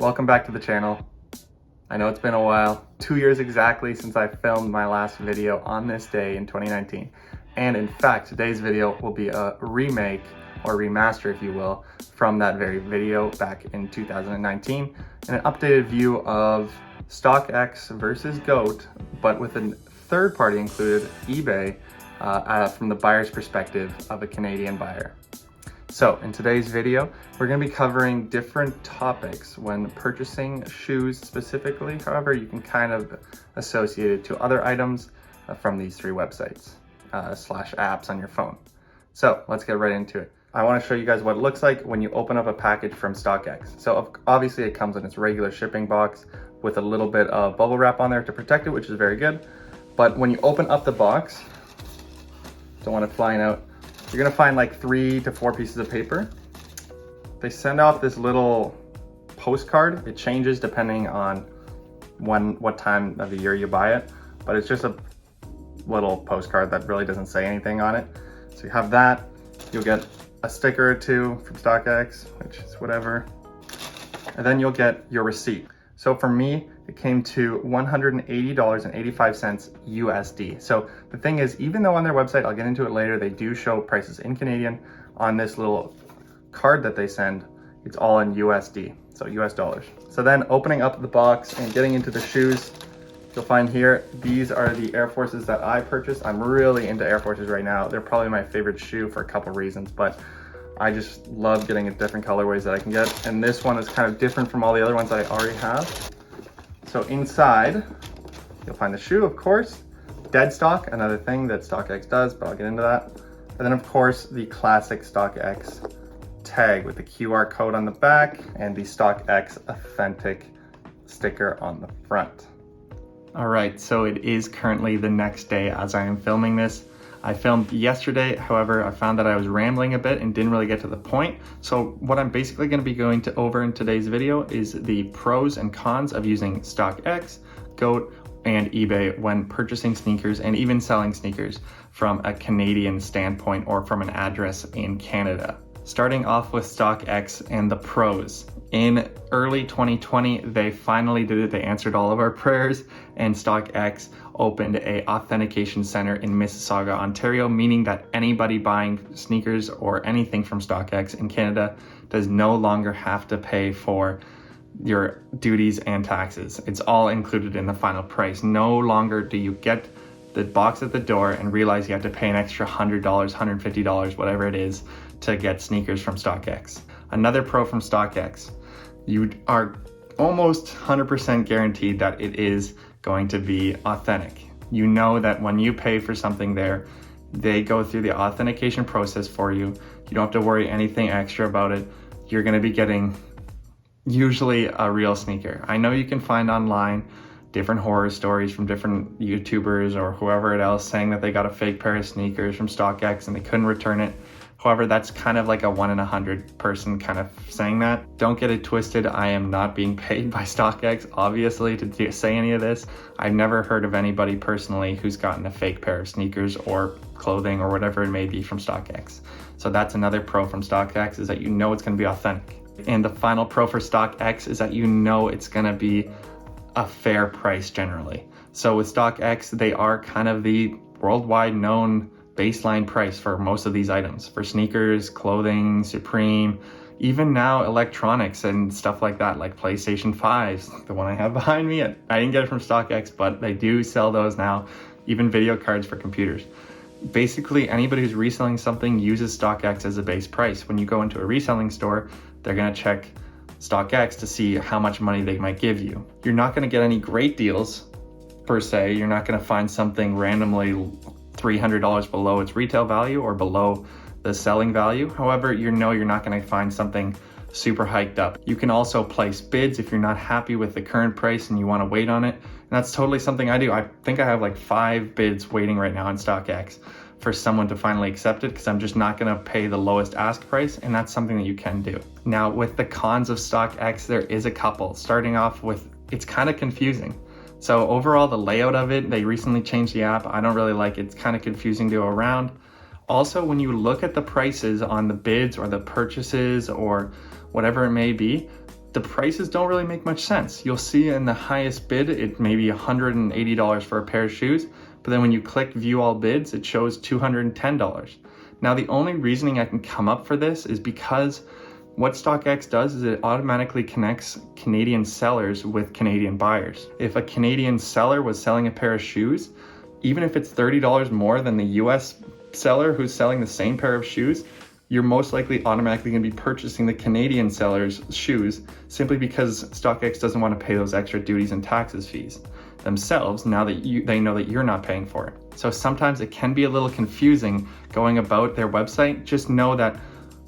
Welcome back to the channel. I know it's been a while, 2 years exactly since I filmed my last video on this day in 2019. And in fact, today's video will be a remake or remaster, if you will, from that very video back in 2019, and an updated view of StockX versus GOAT, but with a third party included, eBay, from the buyer's perspective of a Canadian buyer. So in today's video, we're going to be covering different topics when purchasing shoes specifically. However, you can kind of associate it to other items from these three websites slash apps on your phone. So let's get right into it. I want to show you guys what it looks like when you open up a package from StockX. So obviously it comes in its regular shipping box with a little bit of bubble wrap on there to protect it, which is very good. But when you open up the box, don't want it flying out, you're gonna find like 3 to 4 pieces of paper. They send off this little postcard. It changes depending on what time of the year you buy it, but it's just a little postcard that really doesn't say anything on it. So you have that. You'll get a sticker or two from StockX, which is whatever, and then you'll get your receipt. So for me, it came to $180.85 USD. So the thing is, even though on their website, I'll get into it later, they do show prices in Canadian, on this little card that they send, it's all in USD, so US dollars. So then opening up the box and getting into the shoes, you'll find here, these are the Air Forces that I purchased. I'm really into Air Forces right now. They're probably my favorite shoe for a couple reasons, but I just love getting different colorways that I can get. And this one is kind of different from all the other ones I already have. So inside, you'll find the shoe, of course, dead stock, another thing that StockX does, but I'll get into that. And then of course, the classic StockX tag with the QR code on the back and the StockX authentic sticker on the front. All right, so it is currently the next day as I am filming this. I filmed yesterday, however, I found that I was rambling a bit and didn't really get to the point. So what I'm basically gonna be going over in today's video is the pros and cons of using StockX, GOAT, and eBay when purchasing sneakers and even selling sneakers from a Canadian standpoint or from an address in Canada. Starting off with StockX and the pros. In early 2020, they finally did it. They answered all of our prayers, and StockX opened a authentication center in Mississauga, Ontario, meaning that anybody buying sneakers or anything from StockX in Canada does no longer have to pay for your duties and taxes. It's all included in the final price. No longer do you get the box at the door and realize you have to pay an extra $100, $150, whatever it is, to get sneakers from StockX. Another pro from StockX, you are almost 100% guaranteed that it is going to be authentic. You know that when you pay for something there, they go through the authentication process for you. You don't have to worry anything extra about it. You're gonna be getting usually a real sneaker. I know you can find online different horror stories from different YouTubers or whoever else saying that they got a fake pair of sneakers from StockX and they couldn't return it. However, that's kind of like a 1 in 100 person kind of saying that. Don't get it twisted. I am not being paid by StockX, obviously, to say any of this. I've never heard of anybody personally who's gotten a fake pair of sneakers or clothing or whatever it may be from StockX. So that's another pro from StockX, is that you know it's going to be authentic. And the final pro for StockX is that you know it's going to be a fair price generally. So with StockX, they are kind of the worldwide known baseline price for most of these items, for sneakers, clothing, Supreme, even now electronics and stuff like that, like PlayStation 5s, the one I have behind me. I didn't get it from StockX, but they do sell those now, even video cards for computers. Basically, anybody who's reselling something uses StockX as a base price. When you go into a reselling store, they're gonna check StockX to see how much money they might give you. You're not gonna get any great deals per se. You're not gonna find something randomly $300 below its retail value or below the selling value. However, you know you're not going to find something super hiked up. You can also place bids if you're not happy with the current price and you want to wait on it. And that's totally something I do. I think I have like 5 bids waiting right now on StockX for someone to finally accept it, because I'm just not going to pay the lowest ask price, and that's something that you can do. Now, with the cons of StockX, there is a couple. Starting off with, it's kind of confusing. So overall, the layout of it, they recently changed the app. I don't really like it. It's kind of confusing to go around. Also, when you look at the prices on the bids or the purchases or whatever it may be, the prices don't really make much sense. You'll see in the highest bid, it may be $180 for a pair of shoes, but then when you click view all bids, it shows $210. Now, the only reasoning I can come up for this is because what StockX does is it automatically connects Canadian sellers with Canadian buyers. If a Canadian seller was selling a pair of shoes, even if it's $30 more than the US seller who's selling the same pair of shoes, you're most likely automatically going to be purchasing the Canadian seller's shoes simply because StockX doesn't want to pay those extra duties and taxes fees themselves now that they know that you're not paying for it. So sometimes it can be a little confusing going about their website. Just know that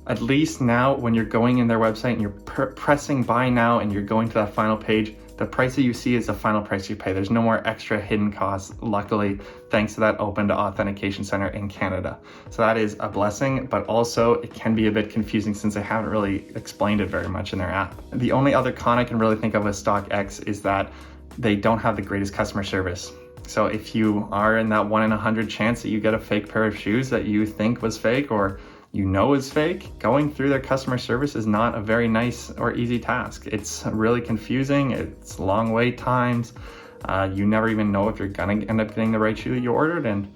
at least now when you're going in their website and you're pressing buy now and you're going to that final page, the price that you see is the final price you pay. There's no more extra hidden costs, luckily, thanks to that open to authentication center in Canada. So that is a blessing, but also it can be a bit confusing since they haven't really explained it very much in their app. The only other con I can really think of with StockX is that they don't have the greatest customer service. So if you are in that 1 in 100 chance that you get a fake pair of shoes that you think was fake or you know is fake, going through their customer service is not a very nice or easy task. It's really confusing, it's long wait times, you never even know if you're gonna end up getting the right shoe that you ordered, and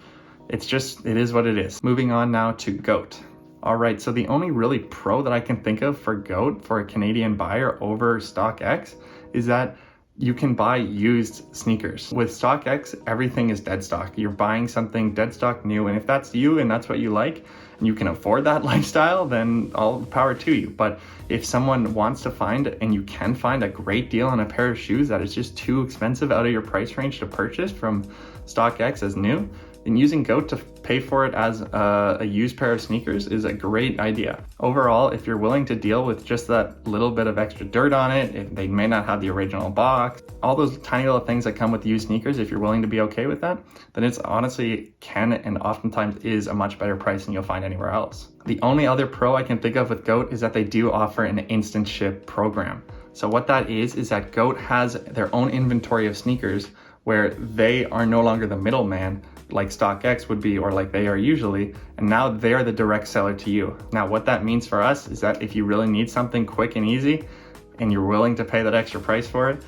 it is what it is. Moving on now to GOAT. All right, so the only really pro that I can think of for GOAT for a Canadian buyer over StockX is that you can buy used sneakers. With StockX, everything is dead stock. You're buying something dead stock new, and if that's you and that's what you like, and you can afford that lifestyle, then all power to you. But if someone wants to find, and you can find a great deal on a pair of shoes that is just too expensive out of your price range to purchase from StockX as new, then using GOAT to pay for it as a used pair of sneakers is a great idea. Overall, if you're willing to deal with just that little bit of extra dirt on it, if they may not have the original box, all those tiny little things that come with used sneakers, if you're willing to be okay with that, then it's honestly can and oftentimes is a much better price than you'll find anywhere else. The only other pro I can think of with GOAT is that they do offer an instant ship program. So what that is that GOAT has their own inventory of sneakers where they are no longer the middleman like StockX would be, or like they are usually, and now they're the direct seller to you. Now, what that means for us is that if you really need something quick and easy, and you're willing to pay that extra price for it,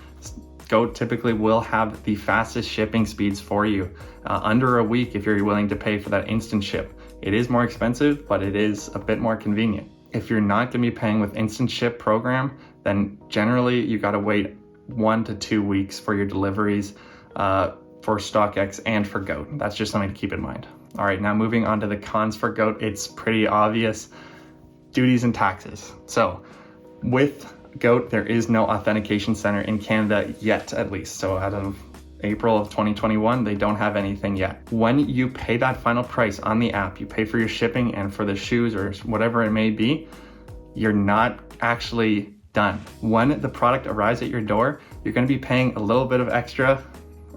GOAT typically will have the fastest shipping speeds for you. Under a week if you're willing to pay for that instant ship. It is more expensive, but it is a bit more convenient. If you're not gonna be paying with instant ship program, then generally you gotta wait 1 to 2 weeks for your deliveries, for StockX and for GOAT. That's just something to keep in mind. All right, now moving on to the cons for GOAT, it's pretty obvious. Duties and taxes. So with GOAT, there is no authentication center in Canada yet, at least. So out of April of 2021, they don't have anything yet. When you pay that final price on the app, you pay for your shipping and for the shoes or whatever it may be, you're not actually done. When the product arrives at your door, you're gonna be paying a little bit of extra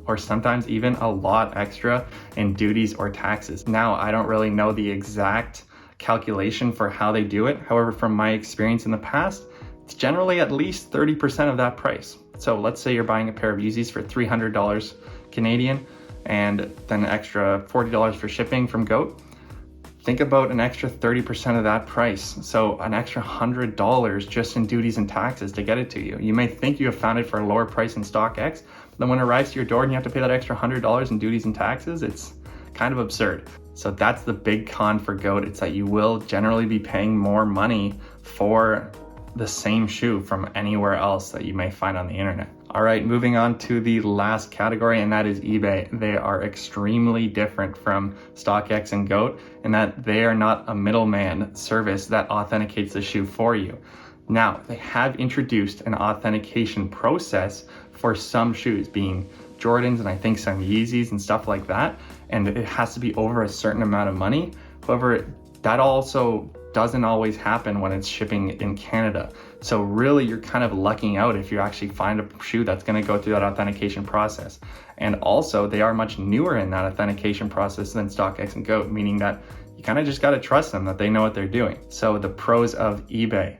or sometimes even a lot extra in duties or taxes. Now, I don't really know the exact calculation for how they do it. However, from my experience in the past, it's generally at least 30% of that price. So let's say you're buying a pair of Yeezys for $300 Canadian and then an extra $40 for shipping from GOAT. Think about an extra 30% of that price. So an extra $100 just in duties and taxes to get it to you. You may think you have found it for a lower price in StockX, but then when it arrives to your door and you have to pay that extra $100 in duties and taxes, it's kind of absurd. So that's the big con for GOAT. It's that you will generally be paying more money for the same shoe from anywhere else that you may find on the internet. All right, moving on to the last category, and that is eBay. They are extremely different from StockX and GOAT in that they are not a middleman service that authenticates the shoe for you. Now, they have introduced an authentication process for some shoes, being Jordans and I think some Yeezys and stuff like that, and it has to be over a certain amount of money. However, that also doesn't always happen when it's shipping in Canada. So really you're kind of lucking out if you actually find a shoe that's going to go through that authentication process. And also they are much newer in that authentication process than StockX and GOAT, meaning that you kind of just got to trust them that they know what they're doing. So the pros of eBay,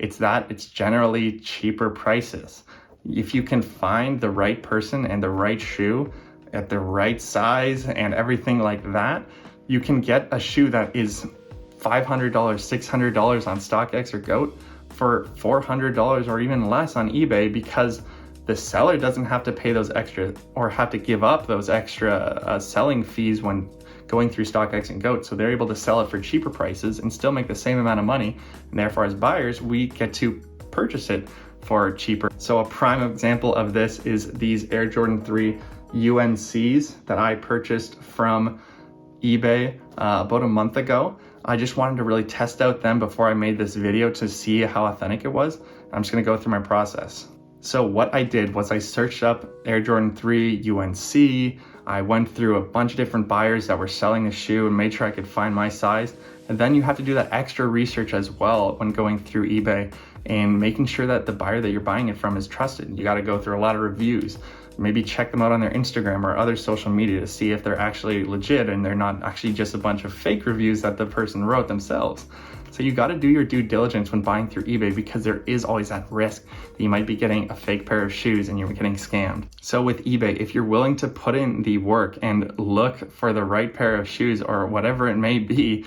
it's generally cheaper prices. If you can find the right person and the right shoe at the right size and everything like that, you can get a shoe that is $500, $600 on StockX or GOAT for $400 or even less on eBay because the seller doesn't have to pay those extra or have to give up those extra selling fees when going through StockX and GOAT. So they're able to sell it for cheaper prices and still make the same amount of money. And therefore, as buyers, we get to purchase it for cheaper. So a prime example of this is these Air Jordan 3 UNCs that I purchased from eBay about a month ago. I just wanted to really test out them before I made this video to see how authentic it was. I'm just gonna go through my process. So what I did was I searched up Air Jordan 3 UNC. I went through a bunch of different buyers that were selling the shoe and made sure I could find my size. And then you have to do that extra research as well when going through eBay and making sure that the buyer that you're buying it from is trusted. You got to go through a lot of reviews, maybe check them out on their Instagram or other social media to see if they're actually legit and they're not actually just a bunch of fake reviews that the person wrote themselves. So you got to do your due diligence when buying through eBay because there is always that risk that you might be getting a fake pair of shoes and you're getting scammed. So with eBay, if you're willing to put in the work and look for the right pair of shoes or whatever it may be,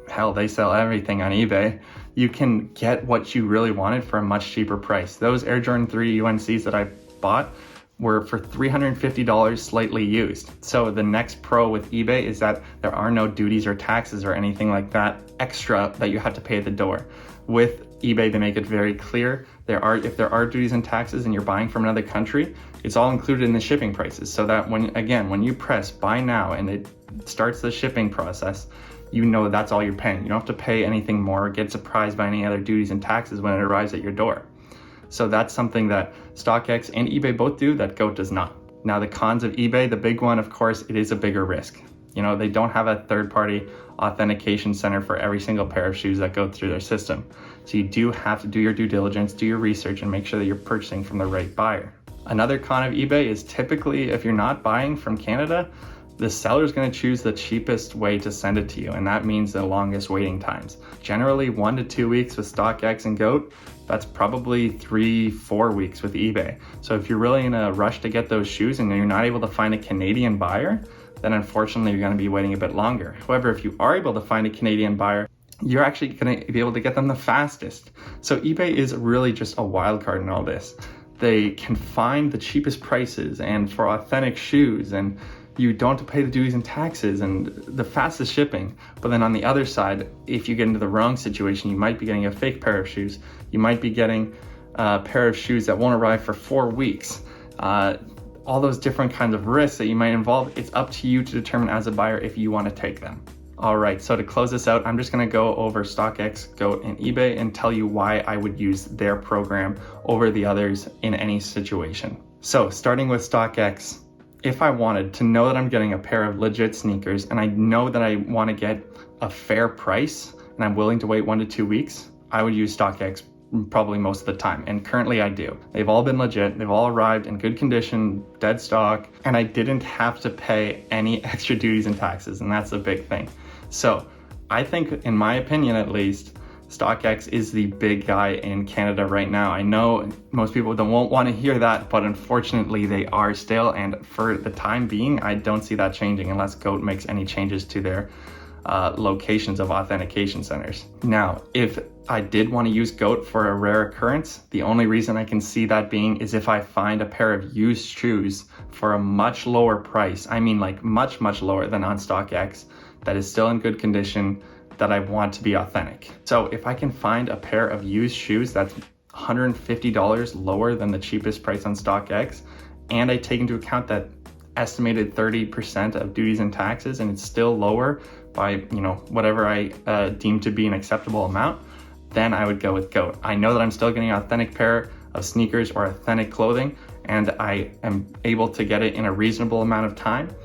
hell, they sell everything on eBay, you can get what you really wanted for a much cheaper price. Those Air Jordan 3 UNCs that I bought were for $350 slightly used. So the next pro with eBay is that there are no duties or taxes or anything like that extra that you have to pay at the door. With eBay, they make it very clear if there are duties and taxes and you're buying from another country, it's all included in the shipping prices. So that when you press buy now and it starts the shipping process, you know that's all you're paying. You don't have to pay anything more or get surprised by any other duties and taxes when it arrives at your door. So that's something that StockX and eBay both do that GOAT does not. Now the cons of eBay, the big one, of course, it is a bigger risk. You know, they don't have a third-party authentication center for every single pair of shoes that go through their system. So you do have to do your due diligence, do your research, and make sure that you're purchasing from the right buyer. Another con of eBay is typically if you're not buying from Canada, the seller is going to choose the cheapest way to send it to you, and that means the longest waiting times. Generally 1 to 2 weeks with StockX and GOAT, that's probably 3-4 weeks with eBay. So if you're really in a rush to get those shoes and you're not able to find a Canadian buyer, then unfortunately you're going to be waiting a bit longer. However, if you are able to find a Canadian buyer, you're actually going to be able to get them the fastest. So eBay is really just a wild card in all this. They can find the cheapest prices and for authentic shoes, and you don't have to pay the duties and taxes and the fastest shipping. But then on the other side, if you get into the wrong situation, you might be getting a fake pair of shoes. You might be getting a pair of shoes that won't arrive for 4 weeks. All those different kinds of risks that you might involve, it's up to you to determine as a buyer if you want to take them. All right, so to close this out, I'm just gonna go over StockX, GOAT, and eBay and tell you why I would use their program over the others in any situation. So starting with StockX, if I wanted to know that I'm getting a pair of legit sneakers and I know that I want to get a fair price and I'm willing to wait 1 to 2 weeks, I would use StockX probably most of the time. And currently I do. They've all been legit. They've all arrived in good condition, dead stock, and I didn't have to pay any extra duties and taxes. And that's a big thing. So I think, in my opinion at least, StockX is the big guy in Canada right now. I know most people won't want to hear that, but unfortunately they are still, and for the time being, I don't see that changing unless GOAT makes any changes to their locations of authentication centers. Now, if I did want to use GOAT for a rare occurrence, the only reason I can see that being is if I find a pair of used shoes for a much lower price. I mean, like much, much lower than on StockX, that is still in good condition, that I want to be authentic. So if I can find a pair of used shoes that's $150 lower than the cheapest price on StockX, and I take into account that estimated 30% of duties and taxes, and it's still lower by, whatever I deem to be an acceptable amount, then I would go with GOAT. I know that I'm still getting an authentic pair of sneakers or authentic clothing, and I am able to get it in a reasonable amount of time,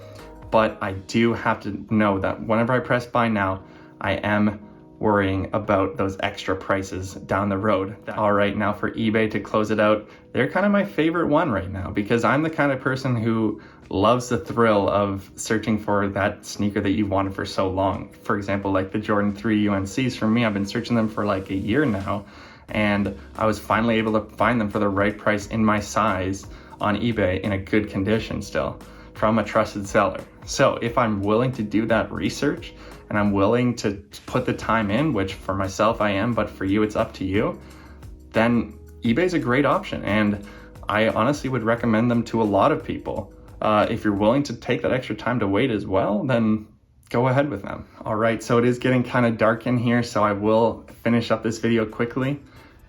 but I do have to know that whenever I press buy now, I am worrying about those extra prices down the road. All right, now for eBay, to close it out, they're kind of my favorite one right now because I'm the kind of person who loves the thrill of searching for that sneaker that you've wanted for so long. For example, like the Jordan 3 UNCs, for me, I've been searching them for like a year now, and I was finally able to find them for the right price in my size on eBay in a good condition still from a trusted seller. So if I'm willing to do that research and I'm willing to put the time in, which for myself I am, but for you it's up to you, then eBay's a great option. And I honestly would recommend them to a lot of people. If you're willing to take that extra time to wait as well, then go ahead with them. All right, so it is getting kind of dark in here, so I will finish up this video quickly.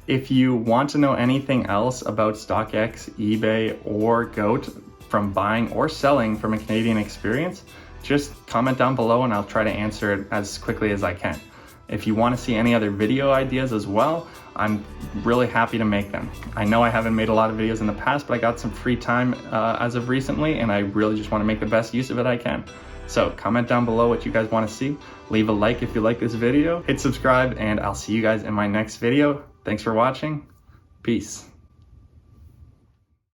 If you want to know anything else about StockX, eBay, or GOAT from buying or selling from a Canadian experience, just comment down below and I'll try to answer it as quickly as I can. If you want to see any other video ideas as well, I'm really happy to make them. I know I haven't made a lot of videos in the past, but I got some free time as of recently, and I really just want to make the best use of it I can. So comment down below what you guys want to see. Leave a like if you like this video. Hit subscribe, and I'll see you guys in my next video. Thanks for watching. Peace.